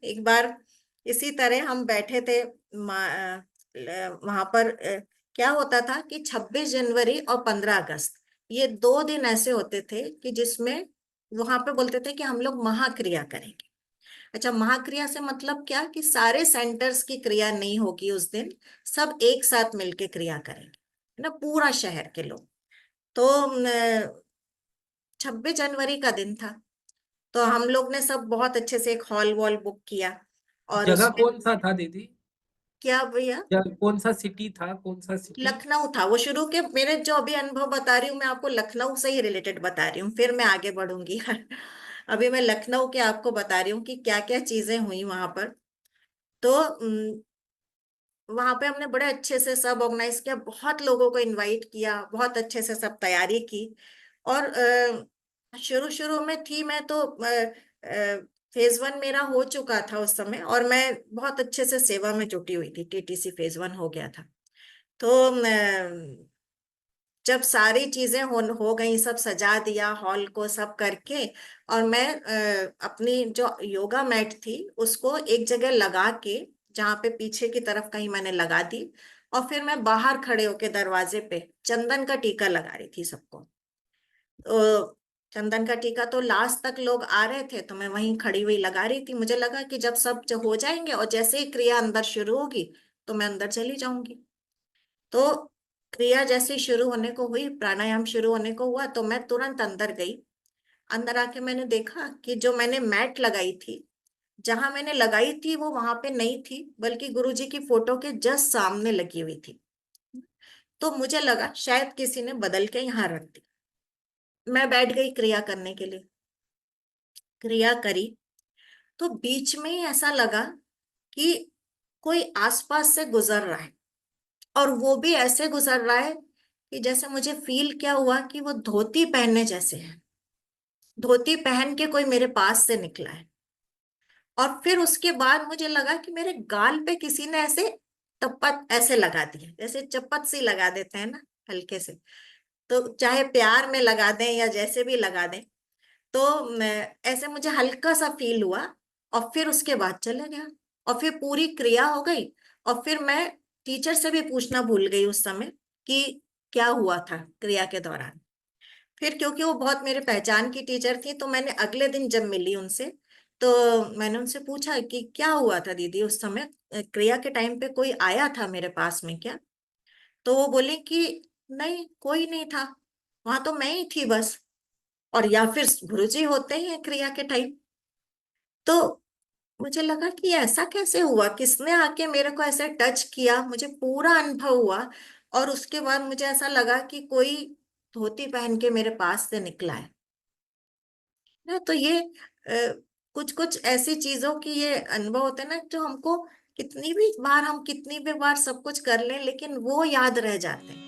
एक बार इसी तरह हम बैठे थे, वहां पर क्या होता था कि 26 जनवरी और 15 अगस्त, ये 2 दिन ऐसे होते थे कि जिसमें वहां पे बोलते थे कि हम लोग महाक्रिया करेंगे। अच्छा, महाक्रिया से मतलब क्या कि सारे सेंटर्स की क्रिया नहीं होगी उस दिन, सब एक साथ मिलके क्रिया करेंगे, है ना, पूरा शहर के लोग। तो 26 जनवरी का दिन था, तो हम लोग ने सब बहुत अच्छे से एक हॉल वॉल बुक किया, और जगह उसमें कौन सा था दीदी? क्या भैया, कौन सा सिटी था, कौन सा सिटी? लखनऊ था वो। शुरू के मेरे जो अभी अनुभव बता रही हूँ मैं आपको, लखनऊ से ही रिलेटेड बता रही हूँ, फिर मैं आगे बढ़ूंगी। अभी मैं लखनऊ के आपको बता रही हूँ कि क्या क्या चीजें हुई वहां पर। तो वहां पे हमने बड़े अच्छे से सब ऑर्गेनाइज किया, बहुत लोगों को इनवाइट किया, बहुत अच्छे से सब तैयारी की। और शुरू शुरू में थी मैं तो फेज 1 मेरा हो चुका था उस समय, और मैं बहुत अच्छे से सेवा में जुटी हुई थी, टीटीसी फेज 1 हो गया था। तो जब सारी चीजें हो गई, सब सजा दिया हॉल को सब करके, और मैं अपनी जो योगा मैट थी उसको एक जगह लगा के, जहाँ पे पीछे की तरफ कहीं मैंने लगा दी, और फिर मैं बाहर खड़े होके दरवाजे पे चंदन का टीका लगा रही थी सबको। तो चंदन का टीका तो लास्ट तक लोग आ रहे थे, तो मैं वहीं खड़ी हुई लगा रही थी। मुझे लगा कि जब सब जो हो जाएंगे और जैसे ही क्रिया अंदर शुरू होगी तो मैं अंदर चली जाऊंगी। तो क्रिया जैसे ही शुरू होने को हुई, प्राणायाम शुरू होने को हुआ, तो मैं तुरंत अंदर गई। अंदर आके मैंने देखा कि जो मैंने मैट लगाई थी, जहां मैंने लगाई थी वो वहां पे नहीं थी, बल्कि गुरुजी की फोटो के जस्ट सामने लगी हुई थी। तो मुझे लगा शायद किसी ने बदल के यहाँ रख दी। मैं बैठ गई क्रिया करने के लिए। क्रिया करी तो बीच में ही ऐसा लगा कि कोई आसपास से गुजर रहा है, और वो भी ऐसे गुजर रहा है कि जैसे मुझे फील क्या हुआ कि वो धोती पहनने जैसे है। धोती पहन के कोई मेरे पास से निकला है। और फिर उसके बाद मुझे लगा कि मेरे गाल पे किसी ने ऐसे टपत ऐसे लगा दिया, जैसे चपत सी लगा देते हैं ना, हल्के से। तो चाहे प्यार में लगा दें या जैसे भी लगा दें, तो ऐसे मुझे हल्का सा फील हुआ। और फिर उसके बाद चले गया, और फिर पूरी क्रिया हो गई। और फिर मैं टीचर से भी पूछना भूल गई उस समय कि क्या हुआ था क्रिया के दौरान। फिर क्योंकि वो बहुत मेरे पहचान की टीचर थी, तो मैंने अगले दिन जब मिली उनसे, तो मैंने उनसे पूछा कि क्या हुआ था दीदी उस समय, क्रिया के टाइम पे कोई आया था मेरे पास में क्या? तो वो बोले कि नहीं, कोई नहीं था, वहां तो मैं ही थी बस। और या फिर गुरुजी होते ही हैं क्रिया के टाइम। तो मुझे लगा कि ऐसा कैसे हुआ, किसने आके मेरे को ऐसे टच किया, मुझे पूरा अनुभव हुआ। और उसके बाद मुझे ऐसा लगा कि कोई धोती पहन के मेरे पास से निकला है ना। तो ये कुछ कुछ ऐसी चीजों की ये अनुभव होते हैं ना, जो हमको कितनी भी बार सब कुछ कर लें, लेकिन वो याद रह जाते हैं।